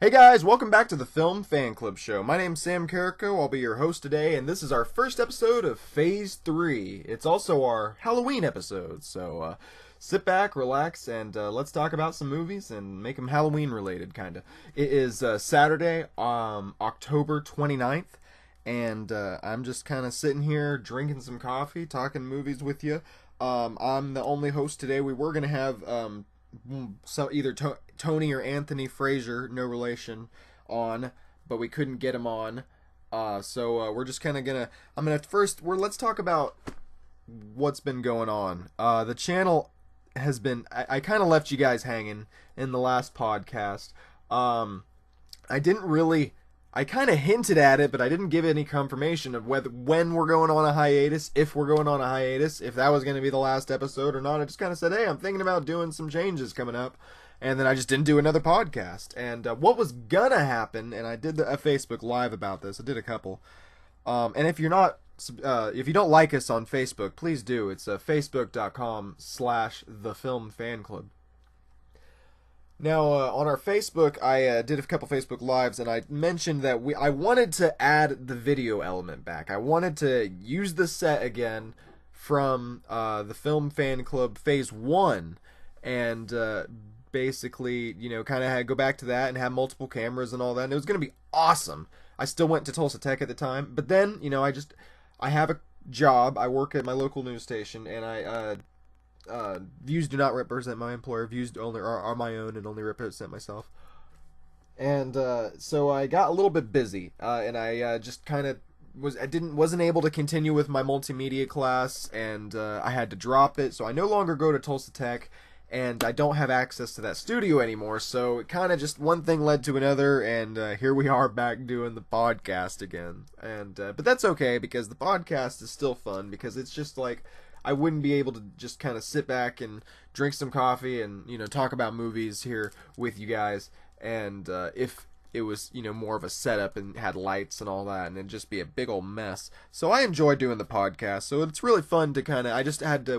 Hey guys, welcome back to the Film Fan Club Show. My name's Sam Carrico, I'll be your host today, and this is our first episode of Phase 3. It's also our Halloween episode, so sit back, relax, and let's talk about some movies and make them Halloween related, kinda. It is Saturday, October 29th, and I'm just kind of sitting here drinking some coffee, talking movies with you. I'm the only host today. We were going to have either Tony or Anthony Fraser, no relation, on, but we couldn't get him on. So we're just kind of gonna. Let's talk about what's been going on. The channel has been. I kind of left you guys hanging in the last podcast. I didn't really. I kind of hinted at it, but I didn't give any confirmation of when we're going on a hiatus, if we're going on a hiatus, if that was going to be the last episode or not. I just kind of said, hey, I'm thinking about doing some changes coming up. And then I just didn't do another podcast. And what was going to happen, and I did a Facebook Live about this. I did a couple. And if you don't like us on Facebook, please do. It's facebook.com/thefilmfanclub. Now, on our Facebook, I did a couple Facebook Lives, and I mentioned that I wanted to add the video element back. I wanted to use the set again from the Film Fan Club Phase 1, and basically, kind of go back to that and have multiple cameras and all that, and it was going to be awesome. I still went to Tulsa Tech at the time, but then, I have a job. I work at my local news station, and views do not represent my employer. Views only are my own and only represent myself. And so I got a little bit busy, and I just kind of wasn't able to continue with my multimedia class, and I had to drop it. So I no longer go to Tulsa Tech, and I don't have access to that studio anymore. So it kind of just one thing led to another, and here we are back doing the podcast again. And but that's okay, because the podcast is still fun, because it's just like, I wouldn't be able to just kind of sit back and drink some coffee and, talk about movies here with you guys. And if it was, more of a setup and had lights and all that, and it'd just be a big old mess. So I enjoy doing the podcast. So it's really fun to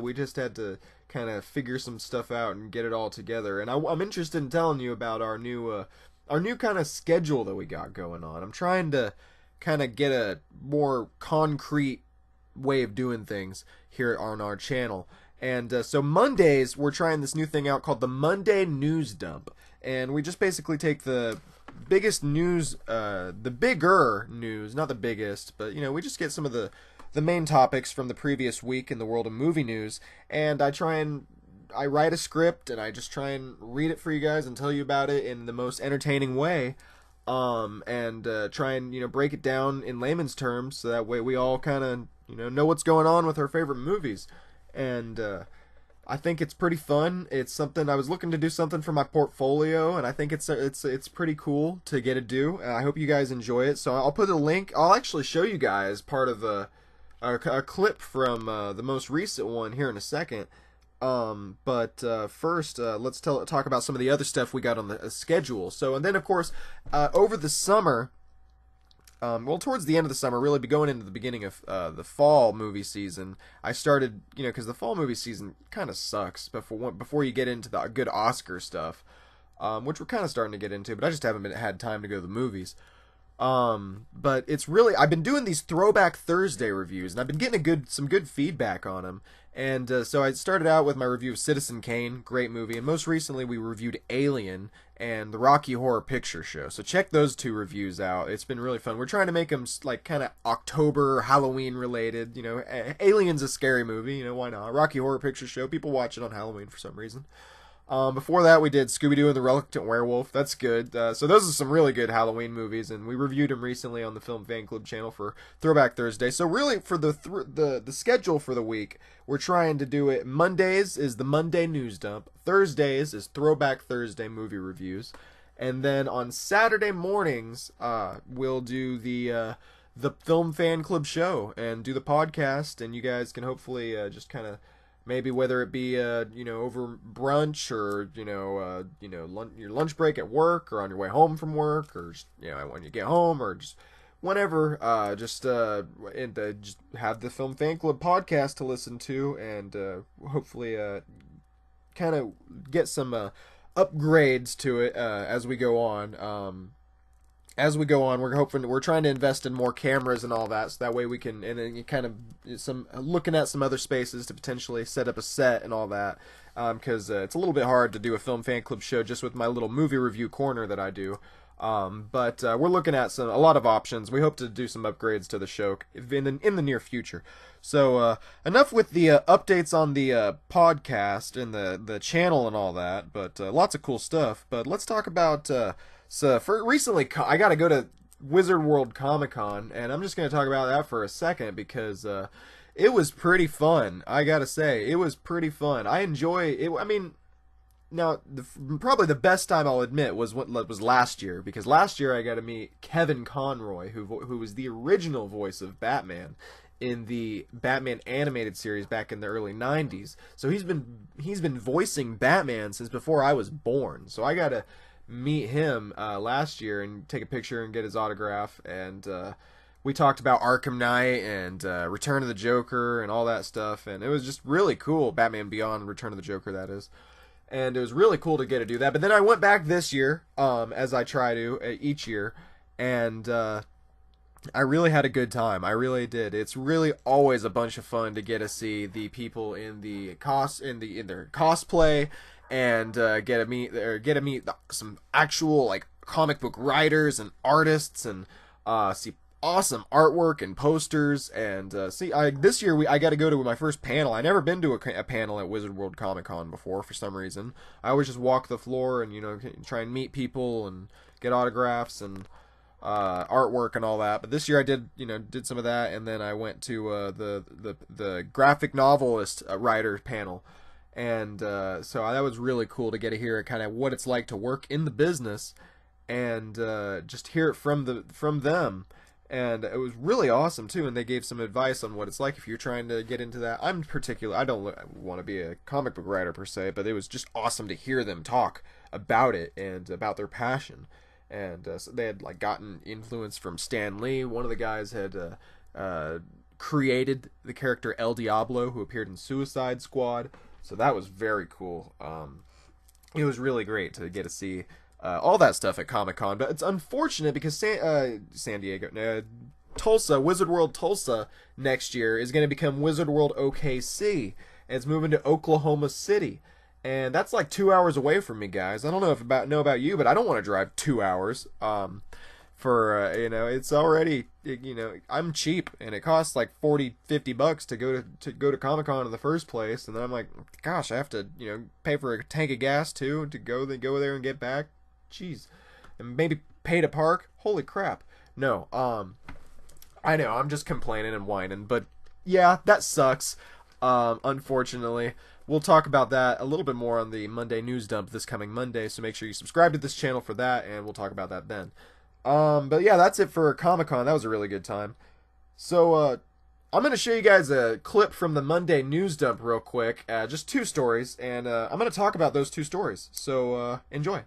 we just had to kind of figure some stuff out and get it all together. And I'm interested in telling you about our new kind of schedule that we got going on. I'm trying to kind of get a more concrete way of doing things here on our channel. And so Mondays, we're trying this new thing out called the Monday News Dump. And we just basically take the biggest news, the bigger news, not the biggest, but, we just get some of the main topics from the previous week in the world of movie news. And I write a script, and I just try and read it for you guys and tell you about it in the most entertaining way. And try and, break it down in layman's terms, so that way we all kind of, know what's going on with our favorite movies. And I think it's pretty fun. It's something I was looking to do something for my portfolio, and I think it's pretty cool to get to do. I hope you guys enjoy it. So I'll put a link. I'll actually show you guys part of a clip from the most recent one here in a second. But first, let's talk about some of the other stuff we got on the schedule. So, and then of course, over the summer, towards the end of the summer, really be going into the beginning of the fall movie season, I started, because the fall movie season kind of sucks before you get into the good Oscar stuff, which we're kind of starting to get into, but I just haven't had time to go to the movies. But it's really, I've been doing these Throwback Thursday reviews, and I've been getting some good feedback on them. And so I started out with my review of Citizen Kane, great movie, and most recently we reviewed Alien and the Rocky Horror Picture Show. So check those two reviews out. It's been really fun. We're trying to make them like kind of October, Halloween related. Alien's a scary movie. Why not? Rocky Horror Picture Show. People watch it on Halloween for some reason. Before that, we did Scooby-Doo and the Reluctant Werewolf. That's good. So those are some really good Halloween movies, and we reviewed them recently on the Film Fan Club channel for Throwback Thursday. So really, for the schedule for the week, we're trying to do it. Mondays is the Monday News Dump. Thursdays is Throwback Thursday movie reviews. And then on Saturday mornings, we'll do the Film Fan Club show and do the podcast, and you guys can hopefully just kind of, maybe whether it be over brunch, or your lunch break at work, or on your way home from work, or just, when you get home, or just whenever, just have the Film Fan Club podcast to listen to, and hopefully kind of get some upgrades to it as we go on. as we go on, we're trying to invest in more cameras and all that, so that way we can, and then you kind of looking at some other spaces to potentially set up a set and all that, because it's a little bit hard to do a film fan club show just with my little movie review corner that I do. But we're looking at a lot of options. We hope to do some upgrades to the show in the near future. So enough with the updates on the podcast and the channel and all that. But lots of cool stuff. But let's talk about recently I got to go to Wizard World Comic Con, and I'm just going to talk about that for a second because it was pretty fun. I gotta say, it was pretty fun. I enjoy it. I mean, now, probably the best time I'll admit was last year, because last year I got to meet Kevin Conroy, who was the original voice of Batman in the Batman animated series back in the early '90s. So he's been voicing Batman since before I was born. So I got to meet him last year and take a picture and get his autograph, and we talked about Arkham Knight and Return of the Joker and all that stuff, and it was just really cool. Batman Beyond, Return of the Joker, that is. And it was really cool to get to do that. But then I went back this year, as I try to each year, and I really had a good time. I really did. It's really always a bunch of fun to get to see the people in their cosplay, and get to meet some actual like comic book writers and artists, and see awesome artwork and posters, and this year I got to go to my first panel. I never been to a panel at Wizard World Comic Con before for some reason. I always just walk the floor and try and meet people and get autographs and artwork and all that. But this year I did some of that, and then I went to the graphic novelist writer panel, and so that was really cool to get to hear kind of what it's like to work in the business, and just hear it from them. And it was really awesome too, and they gave some advice on what it's like if you're trying to get into that. I don't want to be a comic book writer per se, but it was just awesome to hear them talk about it and about their passion. And so they had like gotten influence from Stan Lee. One of the guys had created the character El Diablo, who appeared in Suicide Squad. So that was very cool. It was really great to get to see all that stuff at Comic-Con, but it's unfortunate because Tulsa, Wizard World Tulsa next year is going to become Wizard World OKC, and it's moving to Oklahoma City, and that's like 2 hours away from me, guys. I don't know about you, but I don't want to drive 2 hours. It's already, I'm cheap, and it costs like $40-50 to go to Comic-Con in the first place, and then I'm like, gosh, I have to pay for a tank of gas too to go there and get back. Jeez. And maybe pay to park. Holy crap. No. I know, I'm just complaining and whining, but yeah, that sucks. Unfortunately. We'll talk about that a little bit more on the Monday news dump this coming Monday, so make sure you subscribe to this channel for that, and we'll talk about that then. But yeah, that's it for Comic-Con. That was a really good time. So, I'm going to show you guys a clip from the Monday news dump real quick. Just 2 stories, and I'm going to talk about those 2 stories. So, enjoy.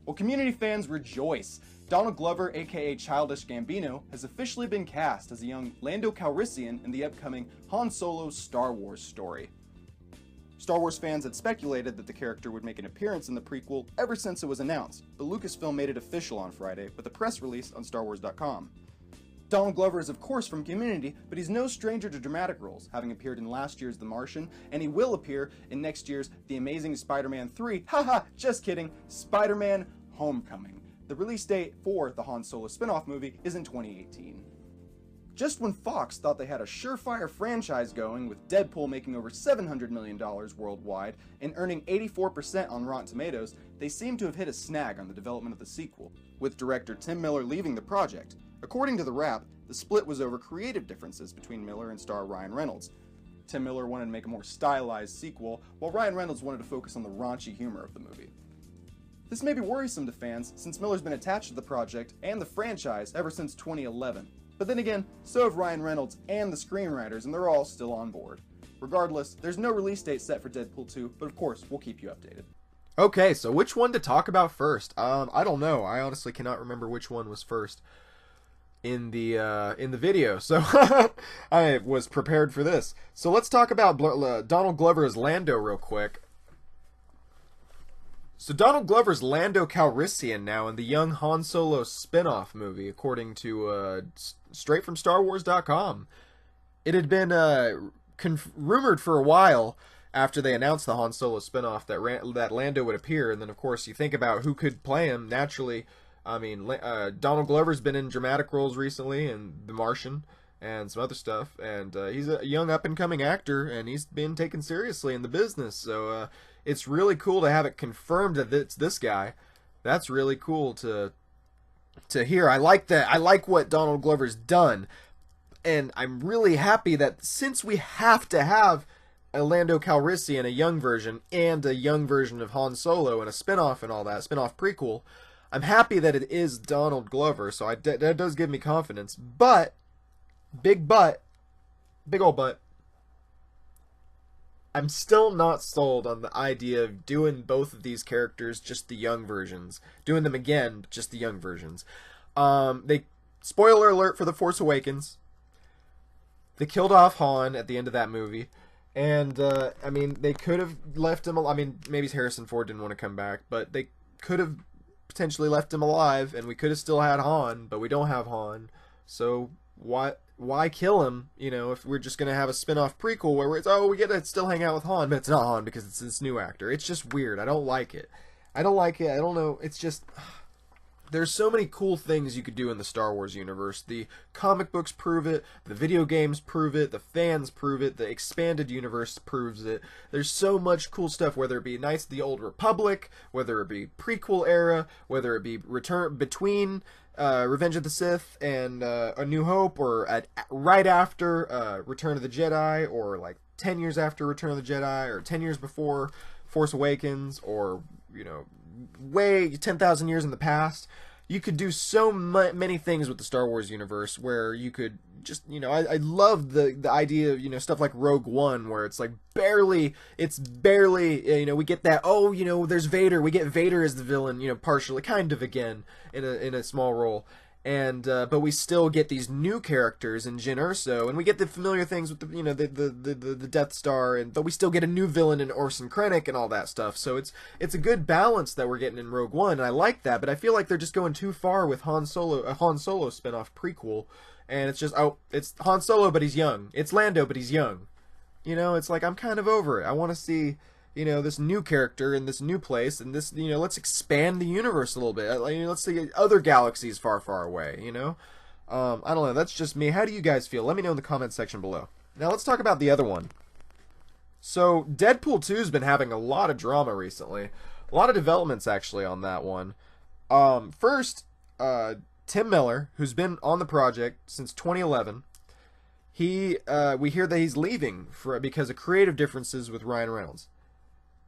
Well, Community fans rejoice. Donald Glover, aka Childish Gambino, has officially been cast as a young Lando Calrissian in the upcoming Han Solo Star Wars story. Star Wars fans had speculated that the character would make an appearance in the prequel ever since it was announced, but Lucasfilm made it official on Friday with a press release on StarWars.com. Donald Glover is of course from Community, but he's no stranger to dramatic roles, having appeared in last year's The Martian, and he will appear in next year's The Amazing Spider-Man 3, haha, just kidding, Spider-Man Homecoming. The release date for the Han Solo spin-off movie is in 2018. Just when Fox thought they had a surefire franchise going, with Deadpool making over $700 million worldwide and earning 84% on Rotten Tomatoes, they seem to have hit a snag on the development of the sequel, with director Tim Miller leaving the project. According to The Wrap, the split was over creative differences between Miller and star Ryan Reynolds. Tim Miller wanted to make a more stylized sequel, while Ryan Reynolds wanted to focus on the raunchy humor of the movie. This may be worrisome to fans, since Miller's been attached to the project and the franchise ever since 2011. But then again, so have Ryan Reynolds and the screenwriters, and they're all still on board. Regardless, there's no release date set for Deadpool 2, but of course, we'll keep you updated. Okay, so which one to talk about first? I don't know. I honestly cannot remember which one was first in the video, so I was prepared for this. So let's talk about Donald Glover as Lando real quick. So Donald Glover's Lando Calrissian now in the young Han Solo spin-off movie, according to straight from StarWars.com. It had been rumored for a while after they announced the Han Solo spin-off that Lando would appear, and then of course you think about who could play him. Naturally, I mean Donald Glover's been in dramatic roles recently in The Martian and some other stuff, and he's a young up-and-coming actor, and he's been taken seriously in the business. So it's really cool to have it confirmed that it's this guy. That's really cool to hear. I like that. I like what Donald Glover's done, and I'm really happy that since we have to have a Lando Calrissian, a young version, and a young version of Han Solo, and a spin-off and all that, spin-off prequel, I'm happy that it is Donald Glover, so that does give me confidence. But, big old but, I'm still not sold on the idea of doing both of these characters just the young versions. Doing them again, just the young versions. Spoiler alert for The Force Awakens. They killed off Han at the end of that movie. And, I mean, they could have left him... I mean, maybe Harrison Ford didn't want to come back, but they could have potentially left him alive, and we could have still had Han, but we don't have Han. So, why kill him, you know, if we're just going to have a spin-off prequel where it's, oh, we get to still hang out with Han, but it's not Han because it's this new actor. It's just weird. I don't like it. I don't know. It's just... There's so many cool things you could do in the Star Wars universe. The comic books prove it, the video games prove it, the fans prove it, the expanded universe proves it. There's so much cool stuff, whether it be Knights of the Old Republic, whether it be prequel era, whether it be between Revenge of the Sith and A New Hope, or right after Return of the Jedi, or like 10 years after Return of the Jedi, or 10 years before Force Awakens, or, you know, way 10,000 years in the past. You could do so many things with the Star Wars universe where you could just, you know, I love the idea of, you know, stuff like Rogue One, where it's like barely, you know, we get that, oh, you know, there's Vader, we get Vader as the villain, you know, partially, kind of again, in a small role. And but we still get these new characters in Jyn Erso, and we get the familiar things with the, you know, the Death Star, but we still get a new villain in Orson Krennic and all that stuff. So it's a good balance that we're getting in Rogue One, and I like that. But I feel like they're just going too far with a Han Solo spinoff prequel, and it's just, oh, it's Han Solo but he's young, it's Lando but he's young. You know, it's like, I'm kind of over it. I want to see, you know, this new character in this new place, and this, you know, let's expand the universe a little bit. You know, let's see other galaxies far, far away, you know? I don't know, that's just me. How do you guys feel? Let me know in the comments section below. Now let's talk about the other one. So, Deadpool 2 has been having a lot of drama recently. A lot of developments, actually, on that one. First, Tim Miller, who's been on the project since 2011, we hear that he's leaving because of creative differences with Ryan Reynolds.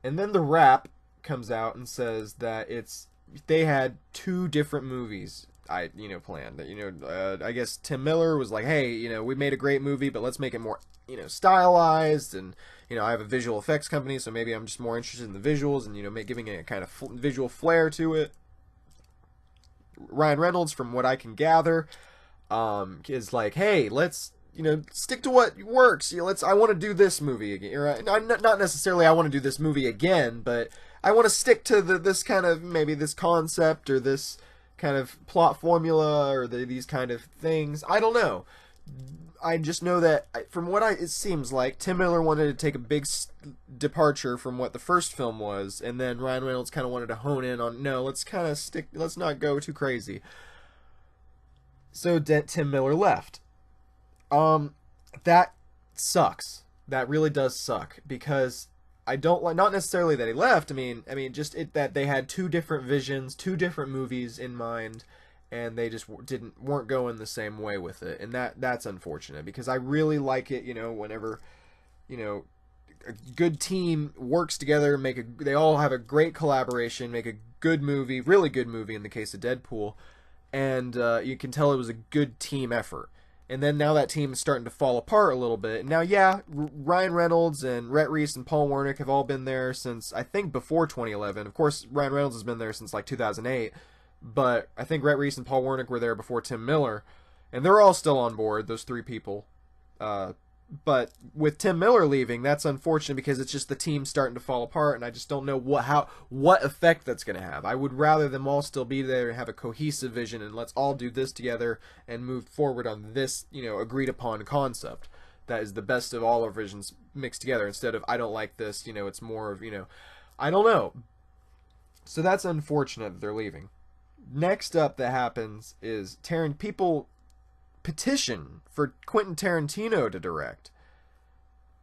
And then The Wrap comes out and says that they had two different movies planned. I guess Tim Miller was like, hey, you know, we made a great movie, but let's make it more, you know, stylized, and, you know, I have a visual effects company, so maybe I'm just more interested in the visuals and, you know, giving it a kind of visual flair to it. Ryan Reynolds, from what I can gather, is like, hey, let's, you know, stick to what works. You know, I want to do this movie again. Or, not necessarily I want to do this movie again, but I want to stick to this kind of, maybe this concept, or this kind of plot formula, or these kind of things. I don't know. I just know that, from what it seems like, Tim Miller wanted to take a big departure from what the first film was, and then Ryan Reynolds kind of wanted to hone in on, no, let's kind of let's not go too crazy. So Tim Miller left. That sucks. That really does suck, because I don't like, not necessarily that he left. I mean, just that they had two different visions, two different movies in mind, and they just weren't going the same way with it, and that's unfortunate, because I really like it. You know, whenever, you know, a good team works together, they all have a great collaboration, make a good movie, really good movie in the case of Deadpool, and you can tell it was a good team effort. And then now that team is starting to fall apart a little bit. Now, yeah, Ryan Reynolds and Rhett Reese and Paul Wernick have all been there since, I think, before 2011. Of course, Ryan Reynolds has been there since, like, 2008. But I think Rhett Reese and Paul Wernick were there before Tim Miller. And they're all still on board, those three people. But with Tim Miller leaving, that's unfortunate because it's just the team starting to fall apart, and I just don't know what effect that's going to have. I would rather them all still be there and have a cohesive vision, and let's all do this together and move forward on this, agreed upon concept. That is the best of all our visions mixed together, instead of I don't like this, it's more of, I don't know. So that's unfortunate that they're leaving. Next up that happens is people petition for Quentin Tarantino to direct.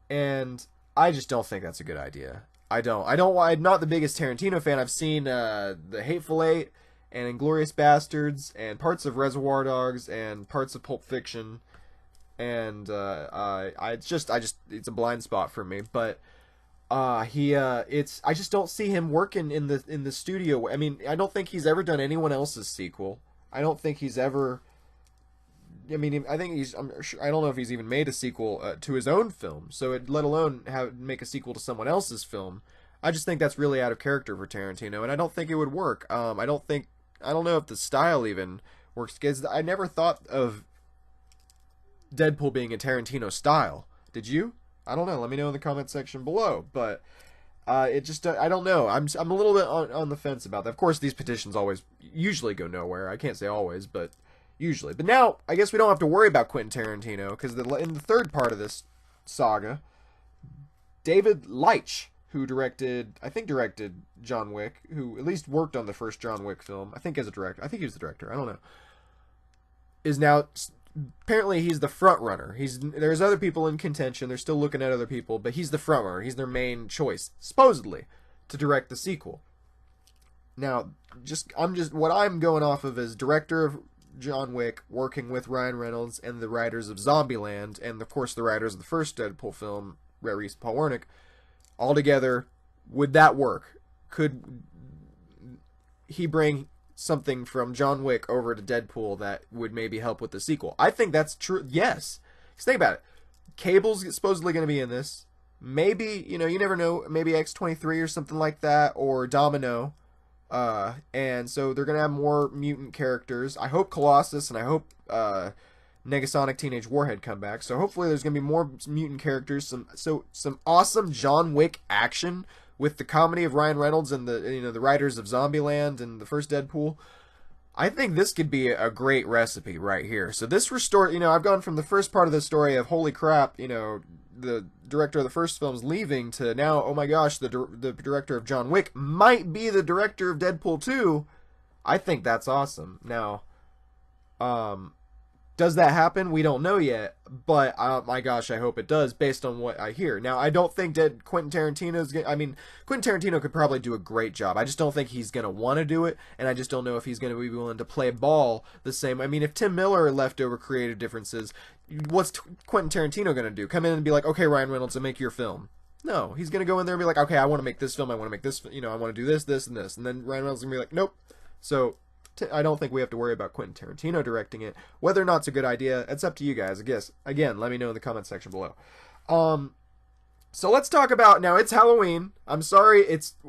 And I just don't think that's a good idea. I'm not the biggest Tarantino fan. I've seen The Hateful Eight and Inglourious Bastards and parts of Reservoir Dogs and parts of Pulp Fiction. And it's a blind spot for me, but I just don't see him working in the studio. I mean, I don't think he's ever done anyone else's sequel. I don't think he's ever. I mean, I don't know if he's even made a sequel to his own film. So let alone make a sequel to someone else's film. I just think that's really out of character for Tarantino, and I don't think it would work. I don't know if the style even works, because I never thought of Deadpool being a Tarantino style. Did you? I don't know. Let me know in the comment section below. But I don't know. I'm a little bit on the fence about that. Of course, these petitions usually go nowhere. I can't say always, but usually. But now, I guess we don't have to worry about Quentin Tarantino, because in the third part of this saga, David Leitch, who directed John Wick, who at least worked on the first John Wick film, I think as a director. I think he was the director. I don't know. Is now. Apparently he's the front runner. There's other people in contention. They're still looking at other people, but he's the front runner. He's their main choice, supposedly, to direct the sequel. Now, what I'm going off of is director of John Wick working with Ryan Reynolds and the writers of Zombieland, and of course the writers of the first Deadpool film, Reese Paul Wernick, all together. Would that work? Could he bring something from John Wick over to Deadpool that would maybe help with the sequel? I think that's true. Yes. Because think about it. Cable's supposedly going to be in this. Maybe, you never know, maybe X-23 or something like that, or Domino. And so they're going to have more mutant characters. I hope Colossus and I hope Negasonic Teenage Warhead come back. So hopefully there's going to be more mutant characters, some awesome John Wick action with the comedy of Ryan Reynolds and the writers of Zombieland and the first Deadpool. I think this could be a great recipe right here. So this I've gone from the first part of the story of holy crap, the director of the first film's leaving, to now, oh my gosh, the director of John Wick might be the director of Deadpool 2. I think that's awesome. Now, does that happen? We don't know yet, but my gosh, I hope it does, based on what I hear. Now, I don't think that Quentin Tarantino could probably do a great job. I just don't think he's going to want to do it, and I just don't know if he's going to be willing to play ball the same. I mean, if Tim Miller left over creative differences, what's Quentin Tarantino going to do? Come in and be like, okay, Ryan Reynolds, and make your film. No, he's going to go in there and be like, okay, I want to make this film, I want to make this, I want to do this, this, and this. And then Ryan Reynolds is going to be like, nope. So I don't think we have to worry about Quentin Tarantino directing it. Whether or not it's a good idea, it's up to you guys, I guess. Again, let me know in the comment section below. So let's talk about, now it's Halloween. I'm sorry,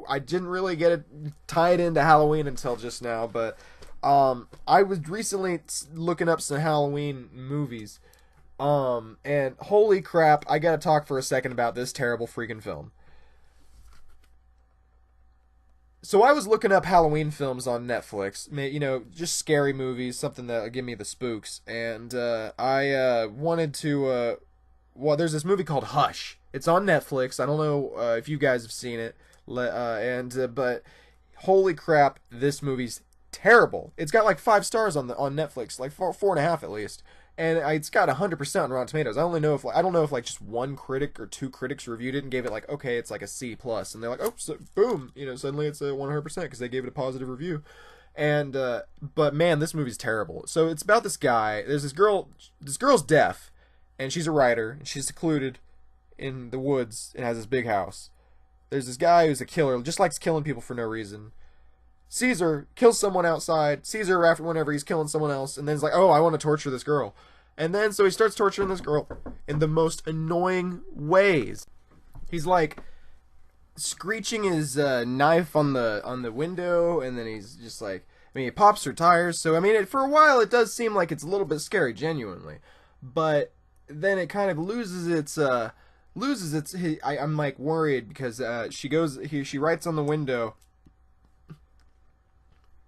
I didn't really get it tied into Halloween until just now, but I was recently looking up some Halloween movies. And holy crap, I gotta talk for a second about this terrible freaking film. So I was looking up Halloween films on Netflix, just scary movies, something that give me the spooks, and I wanted to, there's this movie called Hush. It's on Netflix. I don't know if you guys have seen it, but holy crap, this movie's terrible. It's got like 5 stars on Netflix, like 4.5 at least. And it's got 100% on Rotten Tomatoes. I don't know if like just one critic or 2 critics reviewed it and gave it like, okay, it's like a C+, and they're like, oh, so, boom, suddenly it's a 100% because they gave it a positive review. And but man, this movie's terrible. So it's about this guy. There's this girl. This girl's deaf, and she's a writer, and she's secluded in the woods and has this big house. There's this guy who's a killer, just likes killing people for no reason. Sees her, kills someone outside, sees her after whenever he's killing someone else, and then he's like, oh, I want to torture this girl. And then so he starts torturing this girl in the most annoying ways. He's like screeching his knife on the window, and then he's just like, he pops her tires. So for a while it does seem like it's a little bit scary, genuinely. But then it kind of I'm like worried because she writes on the window,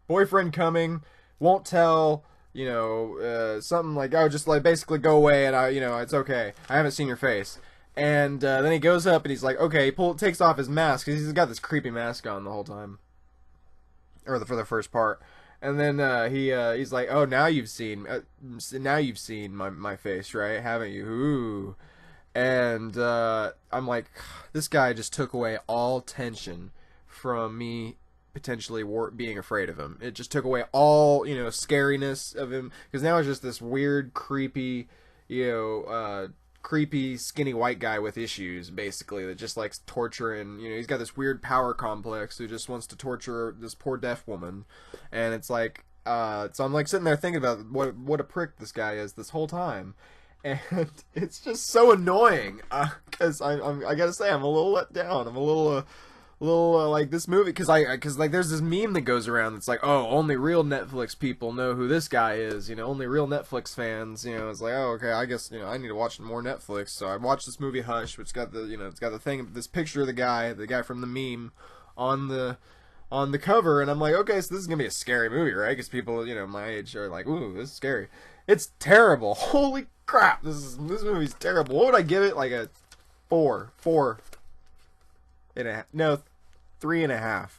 boyfriend coming, won't tell, something like, oh, just like basically go away, and it's okay, I haven't seen your face. And then he goes up and he's like, okay, takes off his mask because he's got this creepy mask on the whole time, for the first part. And then he's like, oh, now you've seen my face, right? Haven't you? Ooh. And I'm like, this guy just took away all tension from me potentially being afraid of him. It just took away all, scariness of him, because now it's just this weird, creepy, creepy skinny white guy with issues, basically, that just likes torturing. He's got this weird power complex who just wants to torture this poor deaf woman. And it's like, so I'm like sitting there thinking about what a prick this guy is this whole time. And it's just so annoying, because I gotta say, I'm a little let down. I'm a little like this movie, because like there's this meme that goes around that's like, oh, only real Netflix people know who this guy is, only real Netflix fans, it's like, oh, okay, I guess, I need to watch more Netflix. So I watched this movie Hush, which got the, it's got the thing, this picture of the guy from the meme on the cover, and I'm like, okay, so this is gonna be a scary movie, right? Because people, my age are like, ooh, this is scary. It's terrible. Holy crap, this movie's terrible. What would I give it? Like a 4 and a half? No, 3.5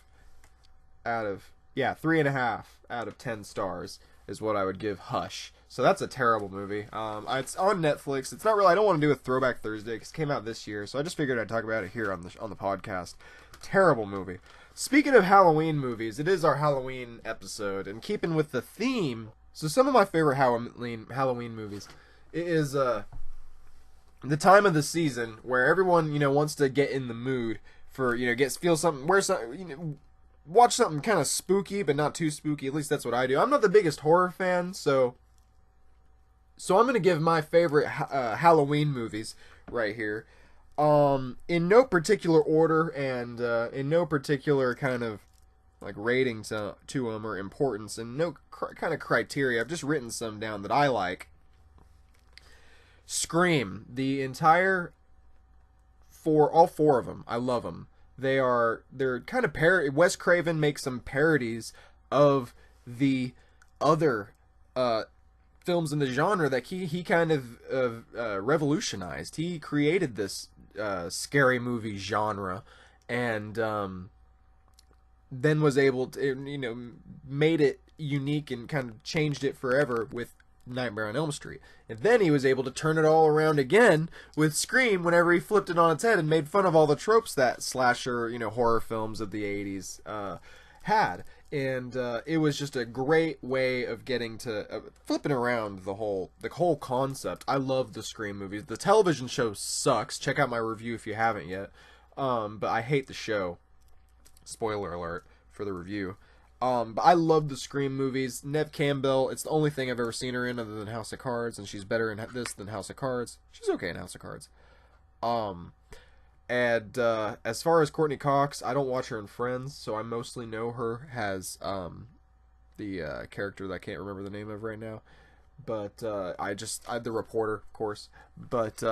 out of 3.5 out of 10 stars is what I would give Hush. So that's a terrible movie. It's on Netflix. It's not really. I don't want to do a Throwback Thursday because it came out this year, so I just figured I'd talk about it here on the podcast. Terrible movie. Speaking of Halloween movies, it is our Halloween episode, and keeping with the theme. So some of my favorite Halloween movies is the time of the season where everyone wants to get in the mood for feel something, wear something, watch something kind of spooky but not too spooky. At least that's what I do. I'm not the biggest horror fan, so I'm gonna give my favorite Halloween movies right here, in no particular order and in no particular kind of like rating to them or importance, and no kind of criteria. I've just written some down that I like. Scream, all four of them. I love them. They're kind of Wes Craven makes some parodies of the other films in the genre that he kind of revolutionized. He created this scary movie genre, and then was able to, made it unique and kind of changed it forever with Nightmare on Elm Street. And then he was able to turn it all around again with Scream whenever he flipped it on its head and made fun of all the tropes that slasher, horror films of the 80s had. And it was just a great way of getting to flipping around the whole concept. I love the Scream movies. The television show sucks. Check out my review if you haven't yet. But I hate the show. Spoiler alert for the review. But I love the Scream movies. Neve Campbell, it's the only thing I've ever seen her in other than House of Cards, and she's better in this than House of Cards. She's okay in House of Cards. And as far as Courtney Cox, I don't watch her in Friends, so I mostly know her as the character that I can't remember the name of right now. But the reporter, of course. But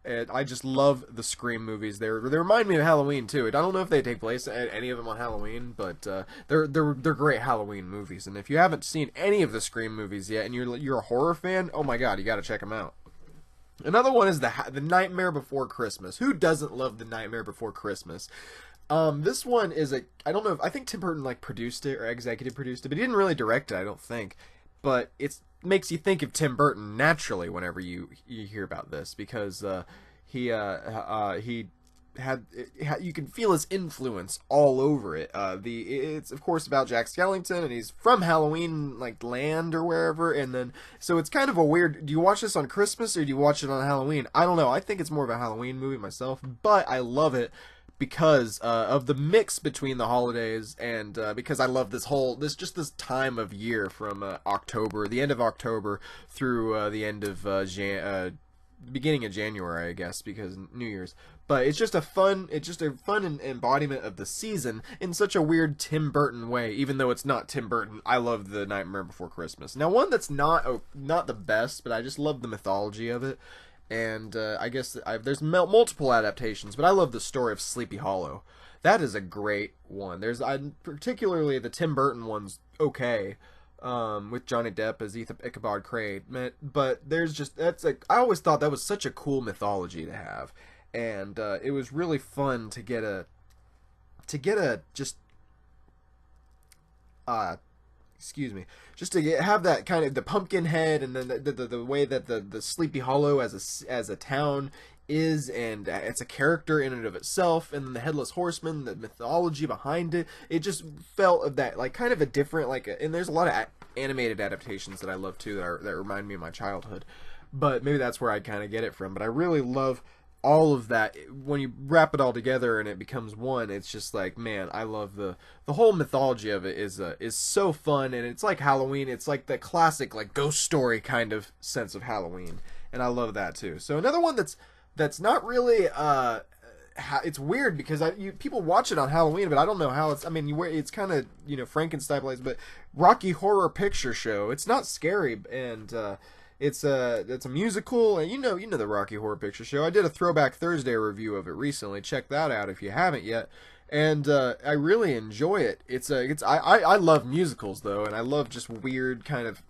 and I just love the Scream movies. They remind me of Halloween too. I don't know if they take place at any of them on Halloween, but they're great Halloween movies. And if you haven't seen any of the Scream movies yet, and you're a horror fan, oh my god, you got to check them out. Another one is the Nightmare Before Christmas. Who doesn't love the Nightmare Before Christmas? This one is I don't know, I think Tim Burton produced it or executive produced it, but he didn't really direct it, I don't think. But it makes you think of Tim Burton naturally whenever you hear about this, because he had you can feel his influence all over it. It's of course about Jack Skellington, and he's from Halloween land or wherever, and then so it's kind of a weird. Do you watch this on Christmas or do you watch it on Halloween? I don't know. I think it's more of a Halloween movie myself, but I love it because of the mix between the holidays, and because I love this time of year from October, the end of October through the end of beginning of January, I guess, because New Year's. But it's just a fun embodiment of the season in such a weird Tim Burton way. Even though it's not Tim Burton, I love the Nightmare Before Christmas. Now, one that's not the best, but I just love the mythology of it. And I guess there's multiple adaptations, but I love the story of Sleepy Hollow. That is a great one. Particularly the Tim Burton one's okay, with Johnny Depp as Ichabod Crane. But I always thought that was such a cool mythology to have, and it was really fun to get a just excuse me, just to have that kind of the pumpkin head, and then the way that the Sleepy Hollow as a town is, and it's a character in and of itself, and then the Headless Horseman, the mythology behind it. It just felt of that, like, kind of a different, and there's a lot of animated adaptations that I love too that remind me of my childhood, but maybe that's where I kind of get it from. But I really love all of that. When you wrap it all together and it becomes one, it's just like, man, I love the whole mythology of it is so fun, and it's like Halloween. It's like the classic, like, ghost story kind of sense of Halloween, and I love that too. So another one that's not really it's weird because people watch it on Halloween, but I don't know how it's kind of, Frankenstein plays, but Rocky Horror Picture Show. It's not scary, and it's a musical, and you know the Rocky Horror Picture Show. I did a Throwback Thursday review of it recently. Check that out if you haven't yet. And I really enjoy it. I love musicals though, and I love just weird kind of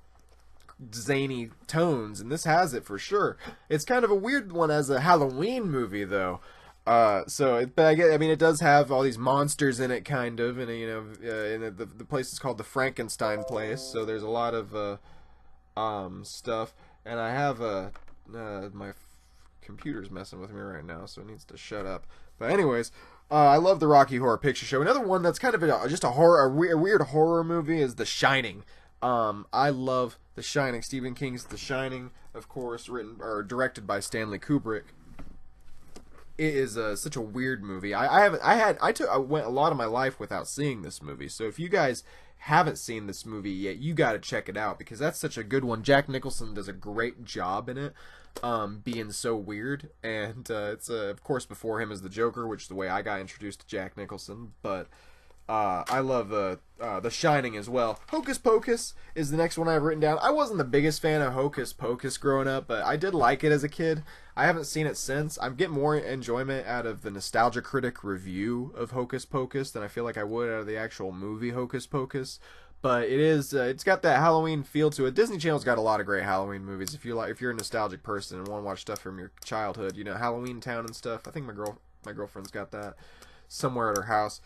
zany tones, and this has it for sure. It's kind of a weird one as a Halloween movie though. It does have all these monsters in it, kind of, and the place is called the Frankenstein place, so there's a lot of stuff, and I have my computer's messing with me right now, so it needs to shut up. But anyways, I love the Rocky Horror Picture Show. Another one that's kind of just a weird horror movie is The Shining. I love The Shining. Stephen King's The Shining, of course, written or directed by Stanley Kubrick. It is such a weird movie. I went a lot of my life without seeing this movie. So if you guys haven't seen this movie yet, you got to check it out, because that's such a good one. Jack Nicholson does a great job in it, being so weird, and it's of course before him as the Joker, which is the way I got introduced to Jack Nicholson. But I love The Shining as well. Hocus Pocus is the next one I've written down. I wasn't the biggest fan of Hocus Pocus growing up, but I did like it as a kid. I haven't seen it since. I'm getting more enjoyment out of the Nostalgia Critic review of Hocus Pocus than I feel like I would out of the actual movie Hocus Pocus. But it's got that Halloween feel to it. Disney Channel's got a lot of great Halloween movies. If you're a nostalgic person and want to watch stuff from your childhood, Halloween Town and stuff. I think my girlfriend's got that somewhere at her house.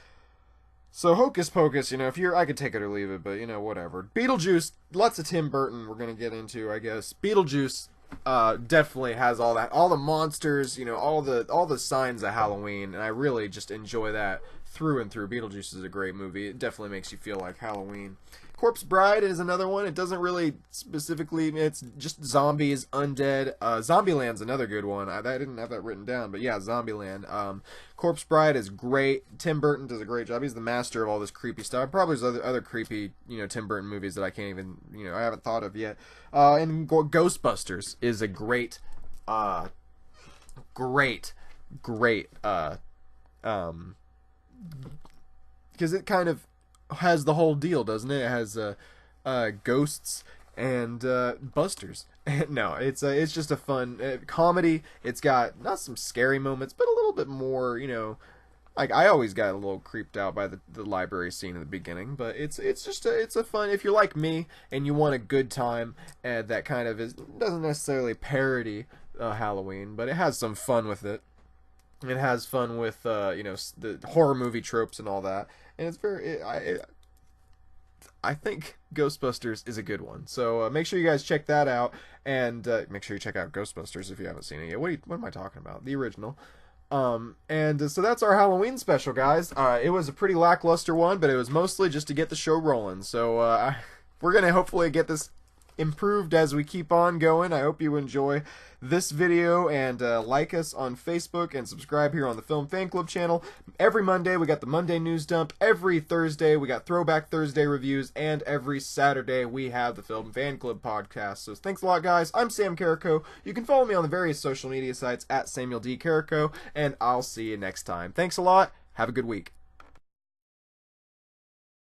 So Hocus Pocus, I could take it or leave it, but whatever. Beetlejuice, lots of Tim Burton we're gonna get into, I guess. Beetlejuice definitely has all that, all the monsters, all the signs of Halloween, and I really just enjoy that through and through. Beetlejuice is a great movie. It definitely makes you feel like Halloween. Corpse Bride is another one. It doesn't really specifically, it's just zombies, undead. Zombieland's another good one. I didn't have that written down, but yeah, Zombieland. Corpse Bride is great. Tim Burton does a great job. He's the master of all this creepy stuff. Probably there's other creepy, Tim Burton movies that I can't even, I haven't thought of yet. And Ghostbusters is a great, because it kind of has the whole deal, doesn't it? It has ghosts and busters. No, it's just a fun comedy. It's got not some scary moments, but a little bit more, like I always got a little creeped out by the library scene in the beginning, but it's a fun, if you're like me and you want a good time, and that kind of doesn't necessarily parody Halloween, but it has some fun with it. It has fun with the horror movie tropes and all that, and it's I think Ghostbusters is a good one. So make sure you guys check that out, and make sure you check out Ghostbusters if you haven't seen it yet. What am I talking about? The original. So that's our Halloween special, guys. It was a pretty lackluster one, but it was mostly just to get the show rolling. So we're gonna hopefully get this improved as we keep on going. I hope you enjoy this video, and like us on Facebook and subscribe here on the Film Fan Club channel. Every Monday we got the Monday News Dump, every Thursday we got Throwback Thursday reviews, and every Saturday we have the Film Fan Club podcast. So thanks a lot, guys. I'm Sam Carrico. You can follow me on the various social media sites at Samuel D. Carrico, and I'll see you next time. Thanks a lot. Have a good week.